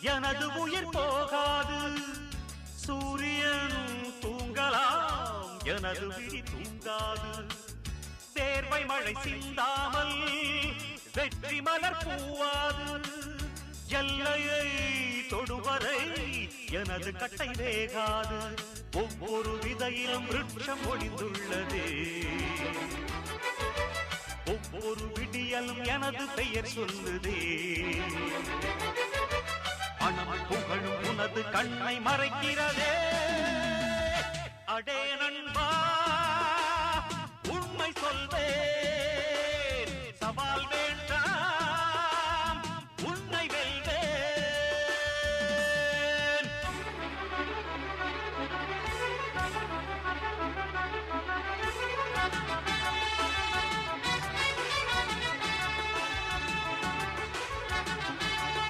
எனது உயிர் போகாது. சூரியனும் தூங்கலாம், எனது விழி தூங்காது. தேர்வை மழை சிந்தாமல் வெற்றி மலர் பூவாது. எல்லையை தொடுவரை எனது கட்டை வேகாது. ஒவ்வொரு விதையிலும் விருட்சம் ஒளிந்துள்ளதே. ஒவ்வொரு விடியலும் எனது பெயர் சொல்லுதே. பணம் புகழும் உனது கண்ணை மறைக்கிறதே. அடே நண்பா, உண்மை சொல்வே